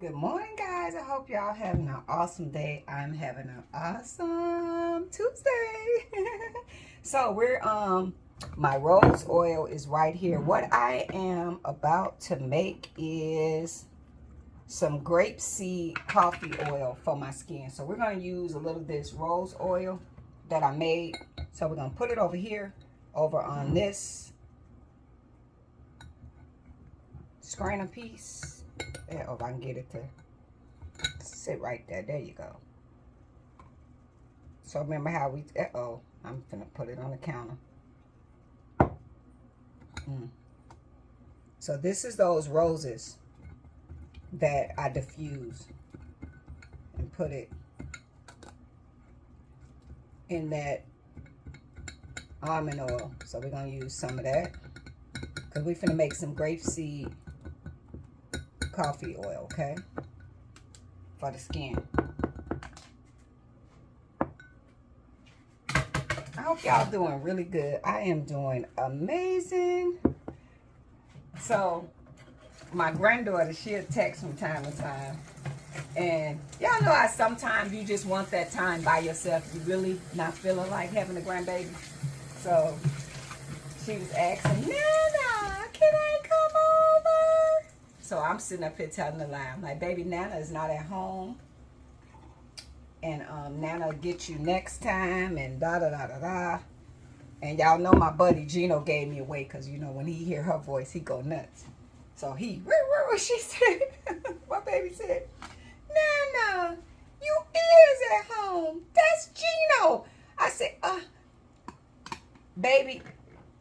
Good morning, guys. I hope y'all having an awesome day. I'm having an awesome Tuesday. So we're my rose oil is right here. What I am about to make is some grapeseed coffee oil for my skin. So we're going to use a little of this rose oil that I made. So we're going to put it over here, over on this strainer piece. There, if I can get it to sit right there. There you go. So remember how we, I'm gonna put it on the counter. So this is those roses that I diffuse and put it in that almond oil. So we're gonna use some of that because we're finna make some grapeseed coffee oil, okay, for the skin. I hope y'all doing really good. I am doing amazing. So my granddaughter, she'll text from time to time, and y'all know how sometimes you just want that time by yourself. You really not feeling like having a grandbaby. So she was asking, Nana, can I come over? So I'm sitting up here telling the lie. I'm like, baby, Nana is not at home. And Nana will get you next time and da-da-da-da-da. And y'all know my buddy Gino gave me away because, you know, when he hear her voice, he go nuts. So he, she said, my baby said, Nana, you is at home. That's Gino. I said, baby,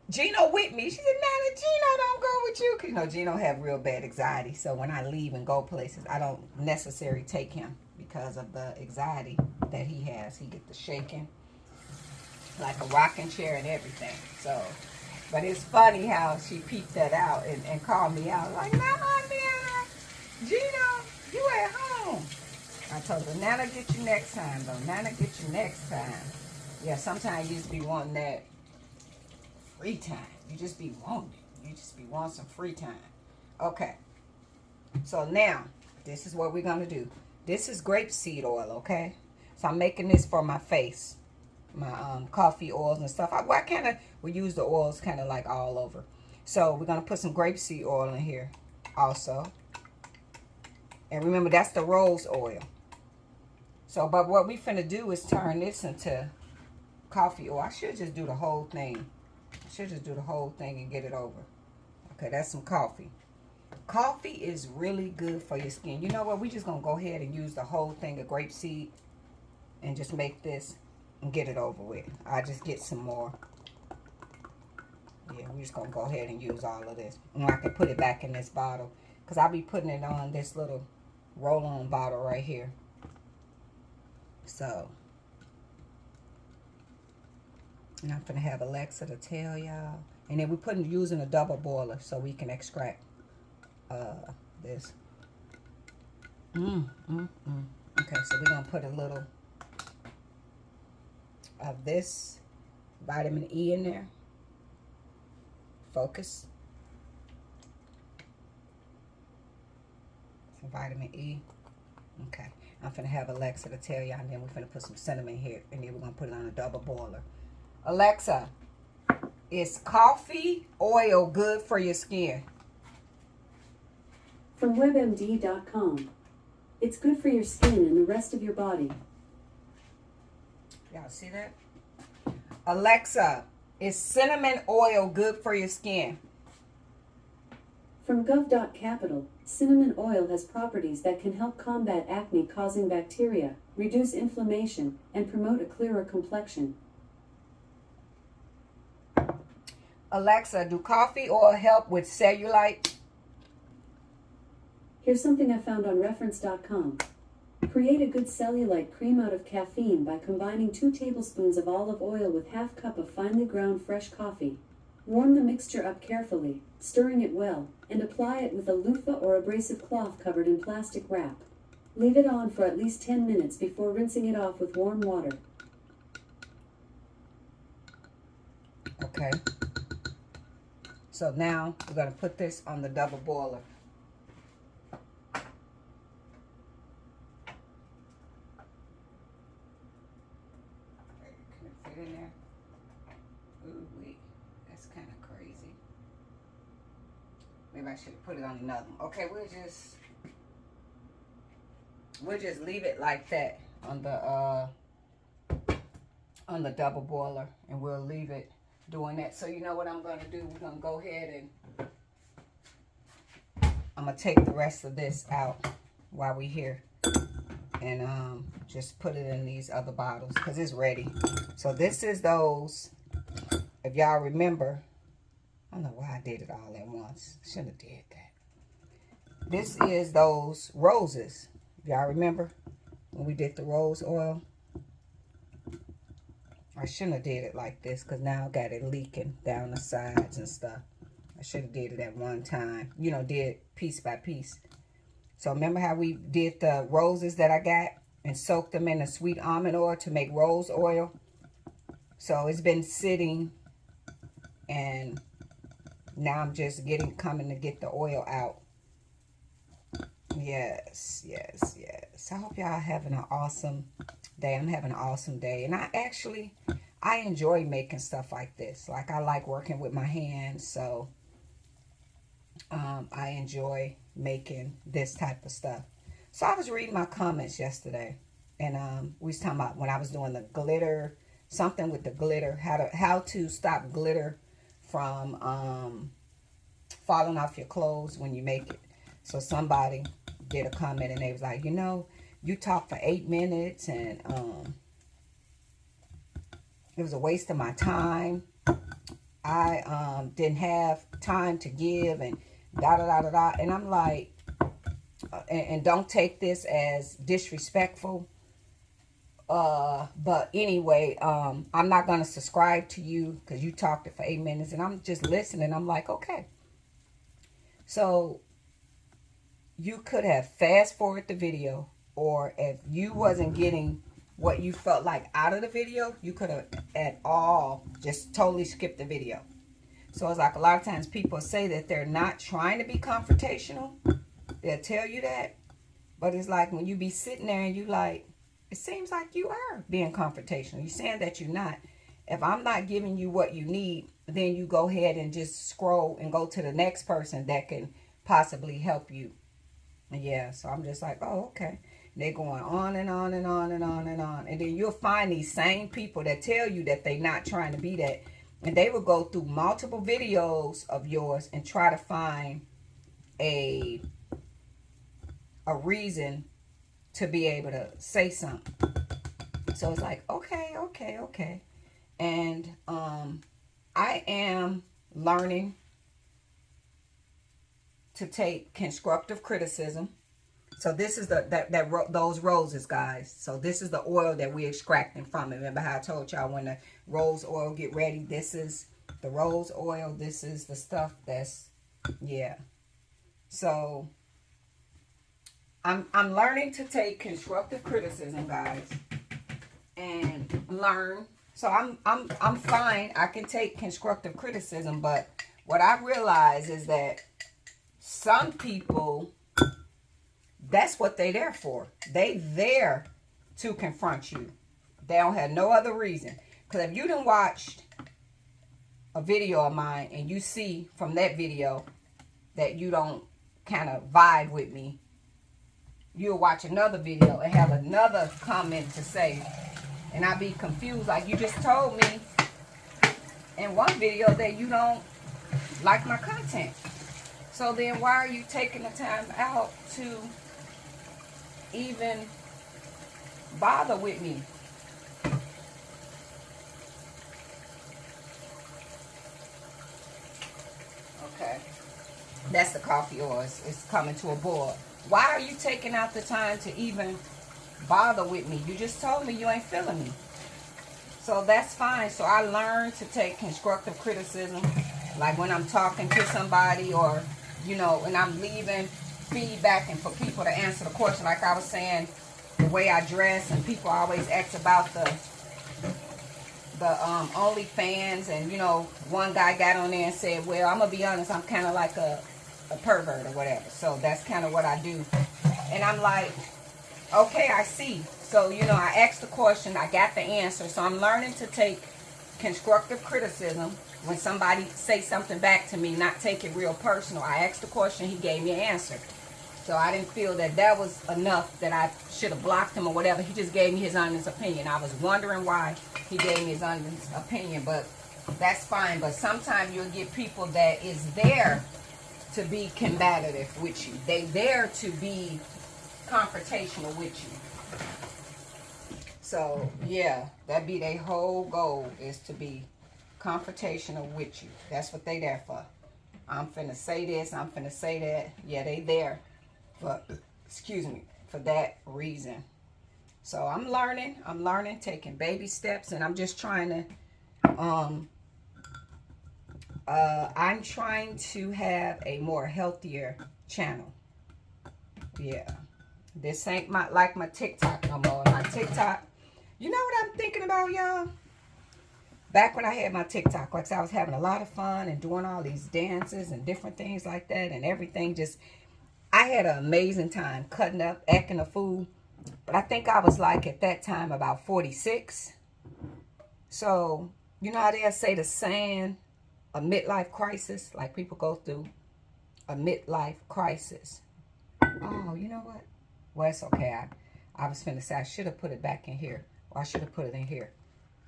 Gino with me. She said, Nana, Gino don't go with you. Because, you know, Gino have real bad anxiety. So when I leave and go places, I don't necessarily take him because of the anxiety that he has. He get the shaking like a rocking chair and everything. So, but it's funny how she peeped that out and called me out. Like, Nana, Gino, you at home. I told her, Nana get you next time, though. Nana get you next time. Yeah, sometimes you just be wanting that free time. You just be wanting it. You just be wanting some free time. Okay. So now, this is what we're going to do. This is grapeseed oil, okay? So I'm making this for my face. My coffee oils and stuff. We use the oils kind of like all over. So we're going to put some grapeseed oil in here also. And remember, that's the rose oil. So, but what we finna do is turn this into coffee oil. I should just do the whole thing. I should just do the whole thing and get it over. Okay, that's some coffee. Coffee is really good for your skin. You know what? We're just going to go ahead and use the whole thing of grapeseed and just make this and get it over with. I'll just get some more. Yeah, we're just going to go ahead and use all of this. And I can put it back in this bottle because I'll be putting it on this little roll-on bottle right here. So, and I'm going to have Alexa to tell y'all. And then we're using a double boiler so we can extract this. Okay, so we're going to put a little of this vitamin E in there. Focus. Some vitamin E. Okay. I'm finna have Alexa to tell y'all, and then we're finna put some cinnamon here, and then we're gonna put it on a double boiler. Alexa, is coffee oil good for your skin? From WebMD.com. It's good for your skin and the rest of your body. Y'all see that? Alexa, is cinnamon oil good for your skin? From Gov.Capital, cinnamon oil has properties that can help combat acne-causing bacteria, reduce inflammation, and promote a clearer complexion. Alexa, do coffee oil help with cellulite? Here's something I found on Reference.com. Create a good cellulite cream out of caffeine by combining 2 tablespoons of olive oil with ½ cup of finely ground fresh coffee. Warm the mixture up carefully, stirring it well, and apply it with a loofah or abrasive cloth covered in plastic wrap. Leave it on for at least 10 minutes before rinsing it off with warm water. Okay. So now we're going to put this on the double boiler. I should have put it on another one. Okay, we'll just leave it like that on the double boiler, and we'll leave it doing that. So you know what I'm going to do? We're going to go ahead and I'm going to take the rest of this out while we're here, and just put it in these other bottles because it's ready. So this is those, if y'all remember, I don't know why I did it all at once. Shouldn't have did that. This is those roses. Y'all remember when we did the rose oil? I shouldn't have did it like this because now I got it leaking down the sides and stuff. I should have did it at one time. You know, did piece by piece. So remember how we did the roses that I got and soaked them in the sweet almond oil to make rose oil? So it's been sitting, and now I'm just coming to get the oil out. Yes, yes, yes. I hope y'all having an awesome day. I'm having an awesome day. And I enjoy making stuff like this. Like, I like working with my hands. So, I enjoy making this type of stuff. So, I was reading my comments yesterday. And we was talking about when I was doing the glitter, something with the glitter, how to stop glitter from falling off your clothes when you make it. So somebody did a comment and they was like, you know, you talked for 8 minutes and it was a waste of my time. I didn't have time to give and da-da-da-da-da. And I'm like, and don't take this as disrespectful. But anyway, I'm not going to subscribe to you because you talked it for 8 minutes. And I'm just listening. I'm like, okay. So you could have fast forwarded the video, or if you wasn't getting what you felt like out of the video, you could have at all just totally skipped the video. So it's like a lot of times people say that they're not trying to be confrontational. They'll tell you that. But it's like when you be sitting there and you like, it seems like you are being confrontational. You're saying that you're not. If I'm not giving you what you need, then you go ahead and just scroll and go to the next person that can possibly help you. Yeah, so I'm just like, oh, okay. They're going on and on and on and on and on. And then you'll find these same people that tell you that they're not trying to be that. And they will go through multiple videos of yours and try to find a reason to be able to say something. So it's like, okay. And I am learning to take constructive criticism. So this is those roses, guys. So this is the oil that we're extracting from it. Remember how I told y'all when the rose oil get ready, this is the rose oil. This is the stuff that's, yeah. So I'm learning to take constructive criticism, guys, and learn. So I'm fine. I can take constructive criticism, but what I realize is that some people, that's what they there for. They there to confront you. They don't have no other reason. Because if you done watched a video of mine and you see from that video that you don't kind of vibe with me, you'll watch another video and have another comment to say. And I'll be confused. Like, you just told me in one video that you don't like my content. So then why are you taking the time out to even bother with me? Okay. That's the coffee oil. It's coming to a boil. Why are you taking out the time to even bother with me? You just told me you ain't feeling me. So that's fine. So I learned to take constructive criticism. Like when I'm talking to somebody, or, you know, and I'm leaving feedback and for people to answer the question. Like I was saying, the way I dress, and people always ask about the OnlyFans, and, you know, one guy got on there and said, well, I'm going to be honest, I'm kind of like a pervert or whatever. So that's kind of what I do. And I'm like, okay, I see. So, you know, I asked the question, I got the answer. So I'm learning to take constructive criticism when somebody say something back to me, not take it real personal. I asked the question, he gave me an answer. So I didn't feel that that was enough that I should have blocked him or whatever. He just gave me his honest opinion. I was wondering why he gave me his honest opinion, but that's fine. But sometimes you'll get people that is there to be combative with you. They there to be confrontational with you. So yeah, that be their whole goal, is to be confrontational with you. That's what they there for. I'm finna say this, I'm finna say that. Yeah, they there for, excuse me, for that reason. So I'm learning, taking baby steps, and I'm just trying to I'm trying to have a more healthier channel. Yeah. This ain't like my TikTok no more. My TikTok, you know what I'm thinking about, y'all? Back when I had my TikTok, like I said, I was having a lot of fun and doing all these dances and different things like that, and everything just, I had an amazing time cutting up, acting a fool. But I think I was like at that time about 46. So, you know how they say the saying, a midlife crisis? Like people go through a midlife crisis. Oh, you know what? Well, it's okay. I was finna say I should have put it back in here. Or I should have put it in here.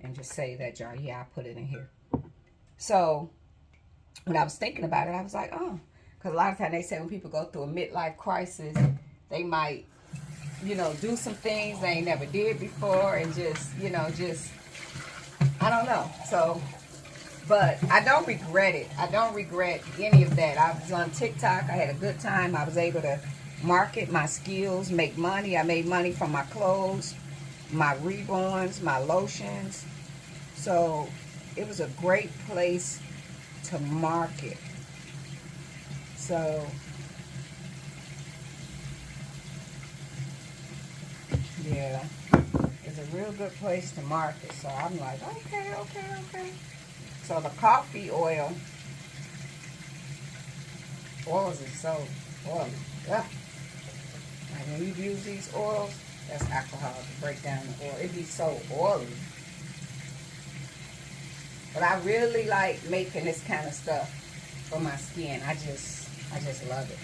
And just say that, y'all. Yeah, I put it in here. So, when I was thinking about it, I was like, oh. Because a lot of times they say when people go through a midlife crisis, they might, you know, do some things they ain't never did before. And just, you know, just, I don't know. So, but I don't regret it. I don't regret any of that. I was on TikTok. I had a good time. I was able to market my skills, make money. I made money from my clothes, my reborns, my lotions. So it was a great place to market. So yeah, it's a real good place to market. So I'm like, okay. So the coffee oils is so oily. Ugh. Like when you use these oils, that's alcohol to break down the oil. It be so oily. But I really like making this kind of stuff for my skin. I just love it.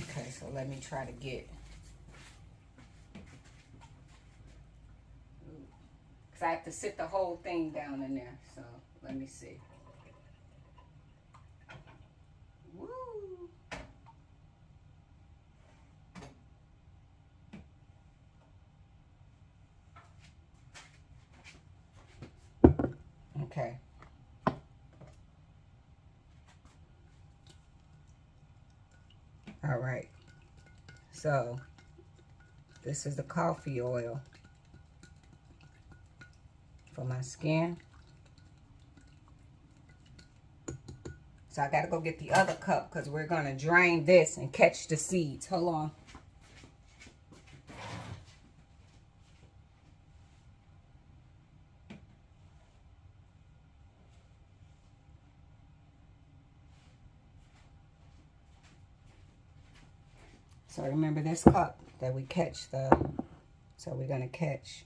Okay, so let me try to get, because I have to sit the whole thing down in there. So let me see. Woo. Okay. All right. So this is the coffee oil for my skin. So I got to go get the other cup because we're going to drain this and catch the seeds. Hold on. So remember this cup that we catch the, so we're going to catch.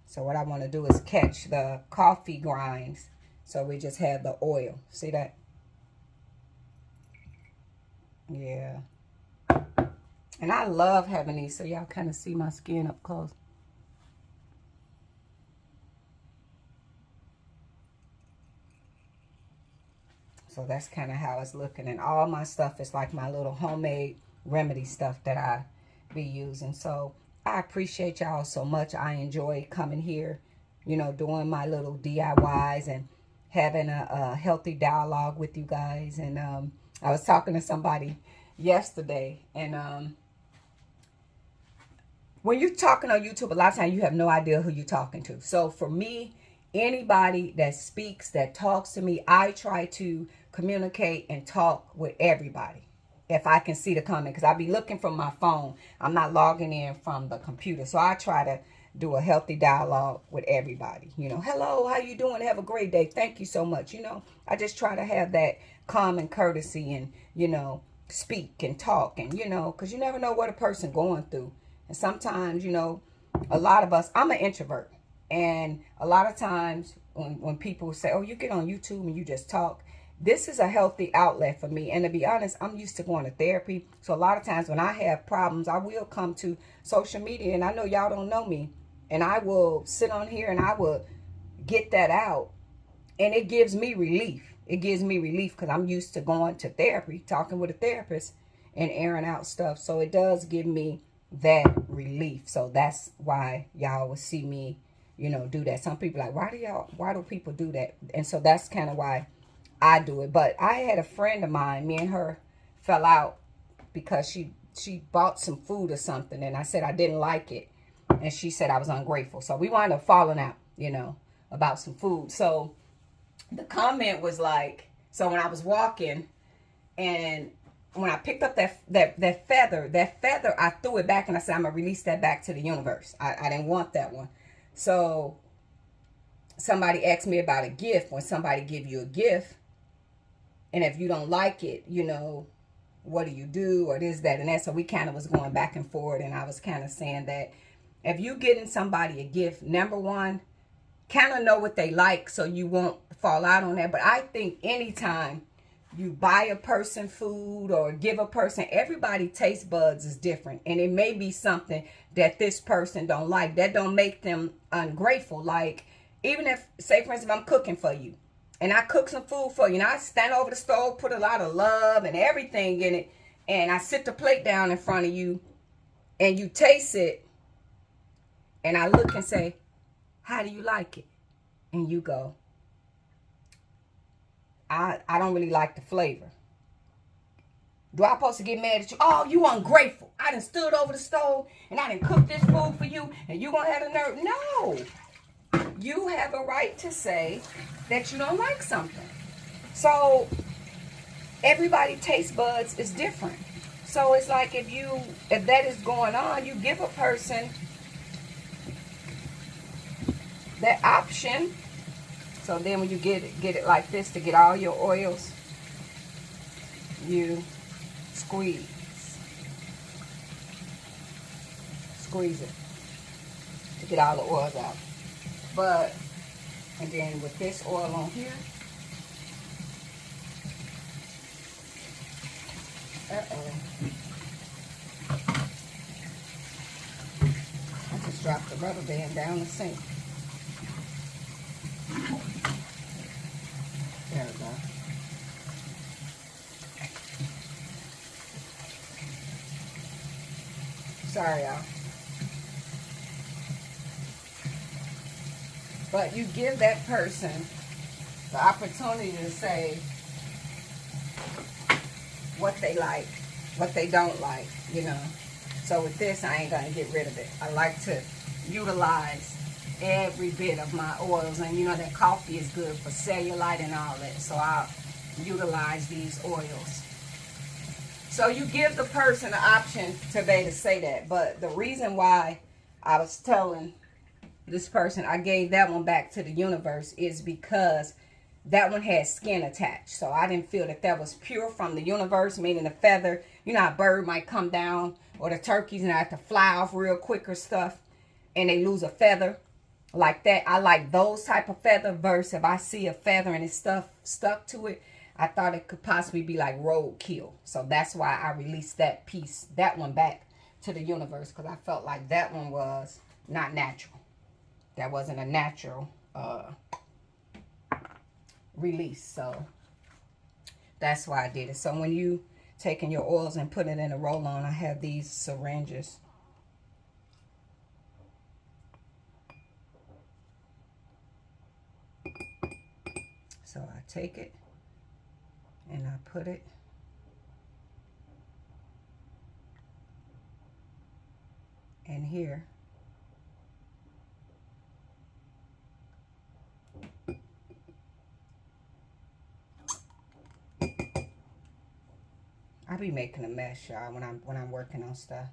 So what I want to do is catch the coffee grinds. So we just have the oil. See that? Yeah. And I love having these so y'all kind of see my skin up close. So that's kind of how it's looking. And all my stuff is like my little homemade remedy stuff that I be using. So I appreciate y'all so much. I enjoy coming here, you know, doing my little DIYs and having a healthy dialogue with you guys. And I was talking to somebody yesterday, and when you're talking on YouTube, a lot of times you have no idea who you're talking to. So for me, anybody that speaks, that talks to me, I try to communicate and talk with everybody if I can see the comment, because I be looking from my phone. I'm not logging in from the computer. So I try to do a healthy dialogue with everybody. You know, hello, how you doing? Have a great day. Thank you so much. You know, I just try to have that common courtesy and, you know, speak and talk, and, you know, because you never know what a person going through. And sometimes, you know, a lot of us, I'm an introvert. And a lot of times when people say, oh, you get on YouTube and you just talk, this is a healthy outlet for me. And to be honest, I'm used to going to therapy. So a lot of times when I have problems, I will come to social media. And I know y'all don't know me. And I will sit on here and I will get that out. And it gives me relief. It gives me relief because I'm used to going to therapy, talking with a therapist and airing out stuff. So it does give me that relief. So that's why y'all will see me, you know, do that. Some people are like, why do people do that? And so that's kind of why I do it. But I had a friend of mine, me and her fell out because she bought some food or something. And I said I didn't like it. And she said I was ungrateful. So we wound up falling out, you know, about some food. So the comment was like, so when I was walking and when I picked up that feather, I threw it back and I said, I'm going to release that back to the universe. I didn't want that one. So somebody asked me about a gift. When somebody give you a gift, and if you don't like it, you know, what do you do? Or this, that, and that. So we kind of was going back and forth. And I was kind of saying that if you getting somebody a gift, number one, kind of know what they like so you won't fall out on that. But I think anytime you buy a person food or give a person, everybody taste buds is different. And it may be something that this person don't like. That don't make them ungrateful. Like, even if, say for instance, if I'm cooking for you and I cook some food for you and I stand over the stove, put a lot of love and everything in it, and I sit the plate down in front of you and you taste it and I look and say, how do you like it? And you go, I don't really like the flavor. Do I supposed to get mad at you? Oh, you ungrateful. I done stood over the stove and I done cooked this food for you and you gonna have the nerve? No. You have a right to say that you don't like something. So everybody taste buds is different. So it's like if that is going on, you give a person that option. So then when you get it like this to get all your oils, you squeeze it to get all the oils out. But, and then with this oil on here, I just dropped the rubber band down the sink. There we go. Sorry, y'all. But you give that person the opportunity to say what they like, what they don't like, you know. So with this, I ain't gonna get rid of it. I like to utilize every bit of my oils, and you know that coffee is good for cellulite and all that, so I'll utilize these oils. So you give the person the option to be able to say that. But the reason why I was telling this person I gave that one back to the universe is because that one had skin attached. So I didn't feel that was pure from the universe, meaning the feather. You know how a bird might come down, or the turkeys and I have to fly off real quick or stuff, and they lose a feather like that. I like those type of feather versus if I see a feather and it's stuck to it, I thought it could possibly be like roadkill. So that's why I released that piece, that one back to the universe, because I felt like that one was not natural. That wasn't a natural release. So that's why I did it. So when you taking your oils and putting it in a roll-on, I have these syringes. So I take it and I put it in here. I be making a mess, y'all, when I'm working on stuff.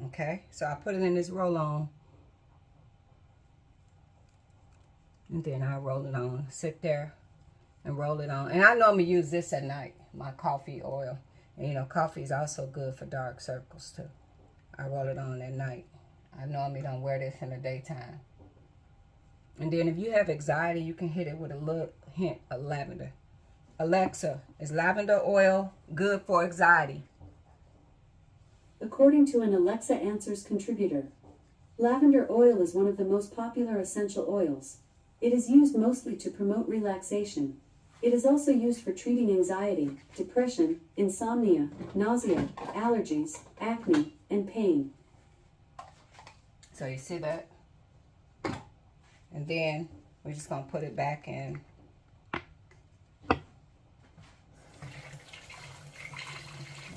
Okay, so I put it in this roll-on. And then I roll it on, sit there and roll it on. And I normally use this at night, my coffee oil. And you know, coffee is also good for dark circles too. I roll it on at night. I normally don't wear this in the daytime. And then if you have anxiety, you can hit it with a little hint of lavender. Alexa, is lavender oil good for anxiety? According to an Alexa Answers contributor, lavender oil is one of the most popular essential oils. It is used mostly to promote relaxation. It is also used for treating anxiety, depression, insomnia, nausea, allergies, acne, and pain. So you see that? And then we're just going to put it back in.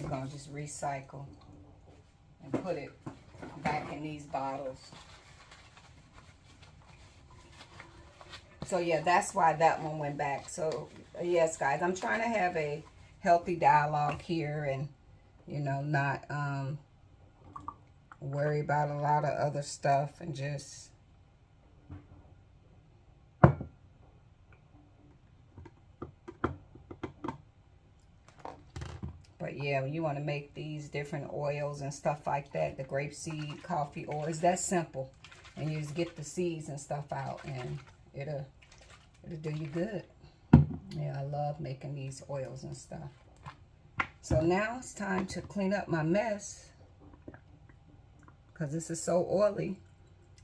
We're going to just recycle and put it back in these bottles. So yeah, that's why that one went back. So yes, guys, I'm trying to have a healthy dialogue here and, you know, not worry about a lot of other stuff and just but yeah, you want to make these different oils and stuff like that, the grapeseed, coffee oils, that's simple. And you just get the seeds and stuff out and it'll do you good. Yeah, I love making these oils and stuff. So now it's time to clean up my mess because this is so oily.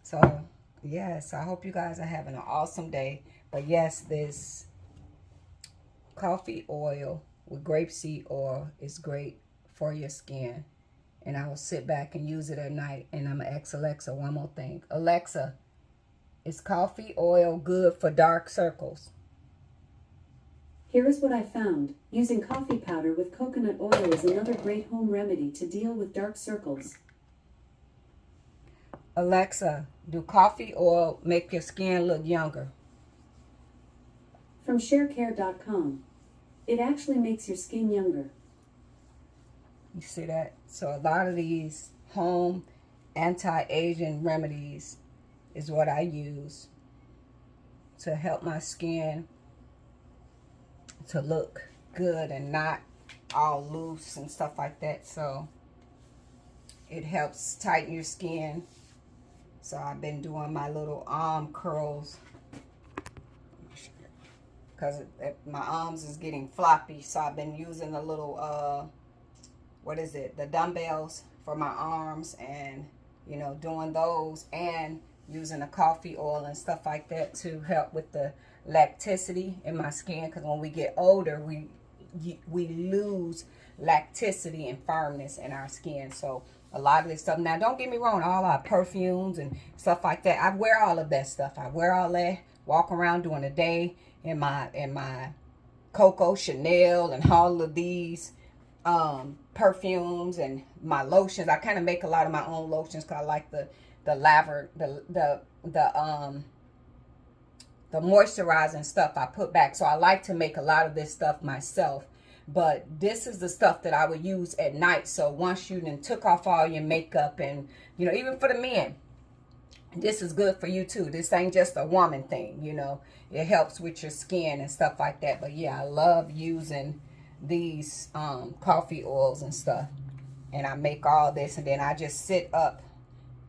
So yes, I hope you guys are having an awesome day. But yes, this coffee oil with grapeseed oil is great for your skin. And I will sit back and use it at night. And I'm going to ask Alexa one more thing. Alexa, is coffee oil good for dark circles? Here is what I found. Using coffee powder with coconut oil is another great home remedy to deal with dark circles. Alexa, do coffee oil make your skin look younger? From sharecare.com. It actually makes your skin younger. You see that? So a lot of these home anti-aging remedies is what I use to help my skin to look good and not all loose and stuff like that. So it helps tighten your skin. So I've been doing my little arm curls because my arms is getting floppy. So I've been using the little what is it, the dumbbells for my arms, and you know, doing those and using the coffee oil and stuff like that to help with the elasticity in my skin, because when we get older we lose elasticity and firmness in our skin. So a lot of this stuff, now don't get me wrong, all our perfumes and stuff like that, I wear all of that stuff. I wear all that, walk around during the day in my Coco Chanel and all of these perfumes and my lotions. I kind of make a lot of my own lotions because I like the moisturizing stuff I put back. So I like to make a lot of this stuff myself. But this is the stuff that I would use at night. So once you then took off all your makeup, and you know, even for the men, this is good for you too. This ain't just a woman thing, you know. It helps with your skin and stuff like that. But yeah, I love using these coffee oils and stuff. And I make all this, and then I just sit up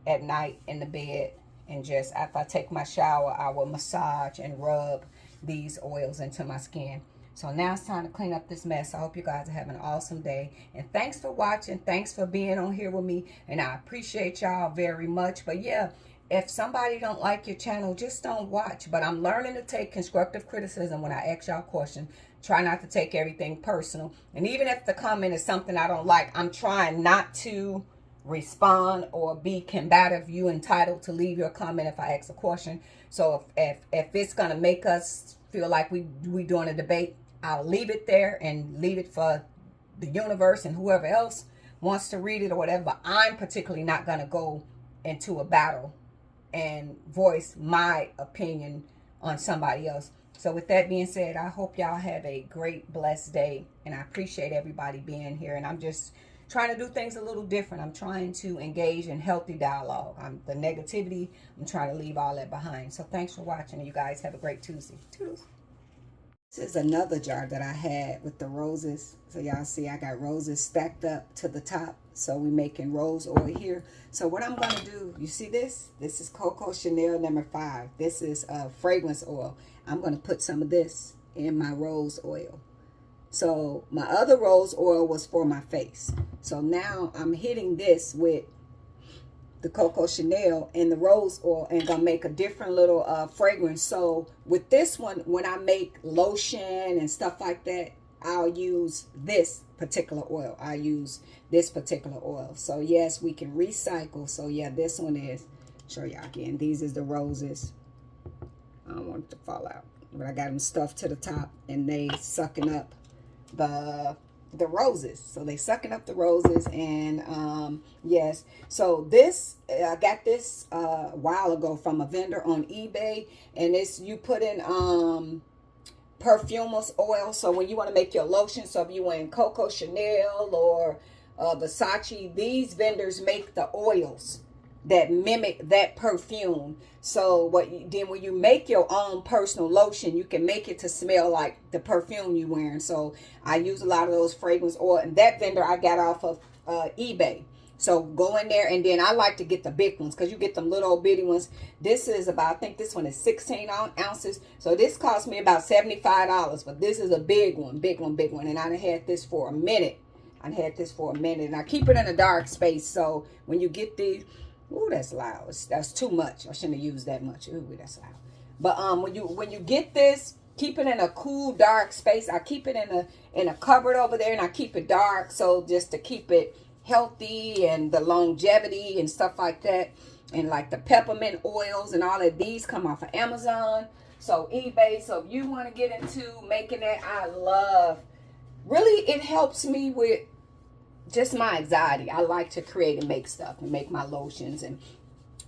at night in the bed, and just after I take my shower, I will massage and rub these oils into my skin. So now it's time to clean up this mess. I hope you guys are having an awesome day. And thanks for watching. Thanks for being on here with me. And I appreciate y'all very much. But yeah, if somebody don't like your channel, just don't watch. But I'm learning to take constructive criticism when I ask y'all questions. Try not to take everything personal. And even if the comment is something I don't like, I'm trying not to respond or be combative. You entitled to leave your comment if I ask a question. So if it's going to make us feel like we doing a debate, I'll leave it there and leave it for the universe and whoever else wants to read it or whatever. But I'm particularly not going to go into a battle and voice my opinion on somebody else. So with that being said, I hope y'all have a great, blessed day. And I appreciate everybody being here. And I'm just trying to do things a little different. I'm trying to engage in healthy dialogue. The negativity, I'm trying to leave all that behind. So thanks for watching. And you guys have a great Tuesday. Toodles. This is another jar that I had with the roses. So y'all see I got roses stacked up to the top. So we making rose oil here. So what I'm going to do, you see this? This is Coco Chanel number 5. This is fragrance oil. I'm going to put some of this in my rose oil. So my other rose oil was for my face. So now I'm hitting this with the Coco Chanel and the rose oil and gonna make a different little fragrance. So with this one, when I make lotion and stuff like that, I'll use this particular oil. I use this particular oil. So yes, we can recycle. So yeah, this one is, show y'all again, these is the roses. I don't want it to fall out, but I got them stuffed to the top and they sucking up the roses. So they sucking up the roses. And yes, so this I got this a while ago from a vendor on eBay, and it's, you put in perfumous oil. So when you want to make your lotion, so if you want Coco Chanel or Versace, these vendors make the oils that mimic that perfume. So what then when you make your own personal lotion, you can make it to smell like the perfume you wearing. So I use a lot of those fragrance oil, and that vendor I got off of eBay. So go in there, and then I like to get the big ones because you get them little bitty ones. This is about, I think this one is 16 ounces. So this cost me about $75, but this is a big one, big one, big one. And I had this for a minute. I had this for a minute, and I keep it in a dark space. So when you get these, ooh, that's loud. That's too much. I shouldn't have used that much. Ooh, that's loud. But when you get this, keep it in a cool, dark space. I keep it in a cupboard over there, and I keep it dark, so just to keep it healthy and the longevity and stuff like that. And like the peppermint oils and all of these come off of Amazon. So eBay. So if you want to get into making that, I love. Really, it helps me with just my anxiety. I like to create and make stuff and make my lotions and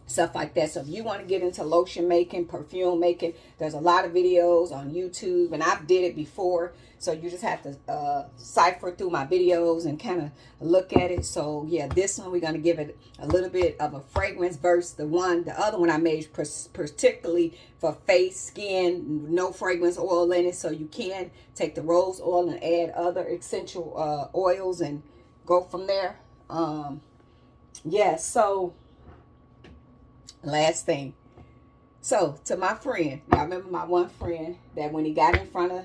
stuff like that. So if you want to get into lotion making, perfume making, there's a lot of videos on YouTube, and I've did it before. So you just have to cipher through my videos and kind of look at it. So yeah, this one we're going to give it a little bit of a fragrance versus the other one I made particularly for face, skin, no fragrance oil in it. So you can take the rose oil and add other essential oils and go from there. Yes, so last thing. So to my friend, I remember my one friend that when he got in front of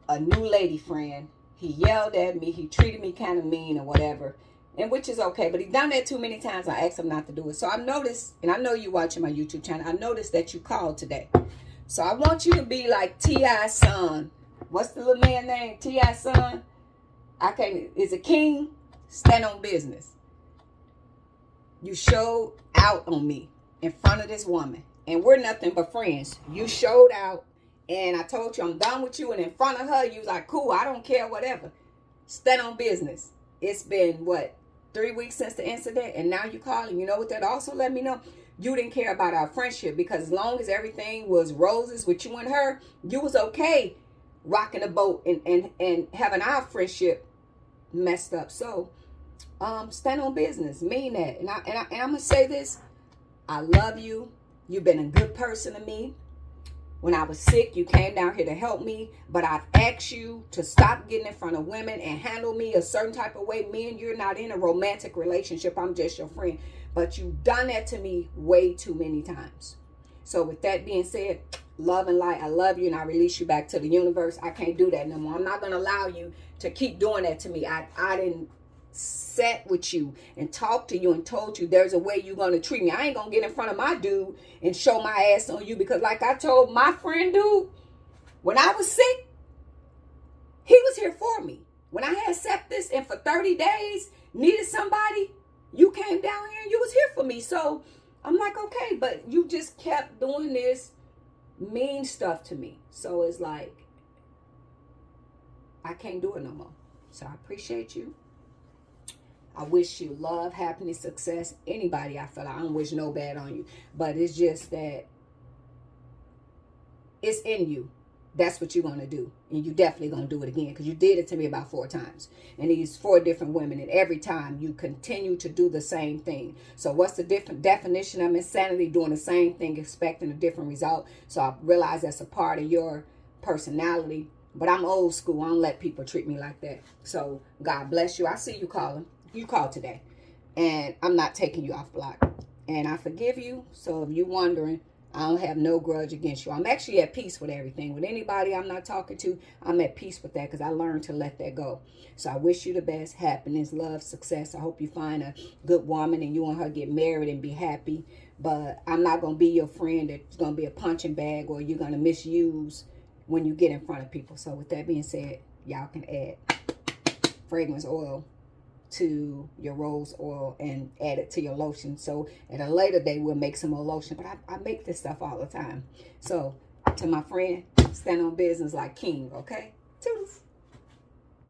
a new lady friend, he yelled at me, he treated me kind of mean or whatever, and which is okay, but he done that too many times. I asked him not to do it. So I noticed, and I know you watching my YouTube channel, I noticed that you called today. So I want you to be like T.I.'s son. What's the little man name? T.I.'s son? I can't, is it King? Stand on business. You showed out on me in front of this woman, and we're nothing but friends. You showed out, and I told you I'm done with you, and in front of her you was like, cool, I don't care, whatever. Stand on business. It's been what, 3 weeks since the incident, and now you calling. You know what that also let me know? You didn't care about our friendship, because as long as everything was roses with you and her, you was okay rocking the boat and having our friendship messed up. So stand on business, mean that. And I'm gonna say this, I love you. You've been a good person to me. When I was sick, you came down here to help me, but I've asked you to stop getting in front of women and handle me a certain type of way. Me and you're not in a romantic relationship. I'm just your friend, but you've done that to me way too many times. So with that being said, love and light, I love you, and I release you back to the universe. I can't do that no more. I'm not going to allow you to keep doing that to me. I didn't sat with you and talked to you and told you there's a way you're going to treat me. I ain't going to get in front of my dude and show my ass on you, because like I told my friend dude, when I was sick, he was here for me. When I had sepsis and for 30 days needed somebody, you came down here and you was here for me. So I'm like, okay, but you just kept doing this mean stuff to me. So it's like, I can't do it no more. So I appreciate you. I wish you love, happiness, success. Anybody, I feel like I don't wish no bad on you. But it's just that it's in you. That's what you're going to do. And you definitely going to do it again, because you did it to me about 4 times. And these 4 different women. And every time you continue to do the same thing. So what's the different definition of insanity? Doing the same thing, expecting a different result. So I realize that's a part of your personality. But I'm old school. I don't let people treat me like that. So God bless you. I see you calling. You called today. And I'm not taking you off block. And I forgive you. So if you're wondering, I don't have no grudge against you. I'm actually at peace with everything. With anybody I'm not talking to, I'm at peace with that because I learned to let that go. So I wish you the best, happiness, love, success. I hope you find a good woman and you and her get married and be happy. But I'm not going to be your friend that's going to be a punching bag or you're going to misuse when you get in front of people. So with that being said, y'all can add fragrance oil to your rose oil and add it to your lotion. So at a later day, we'll make some more lotion. But I make this stuff all the time. So to my friend, stand on business like king, okay? Toodles.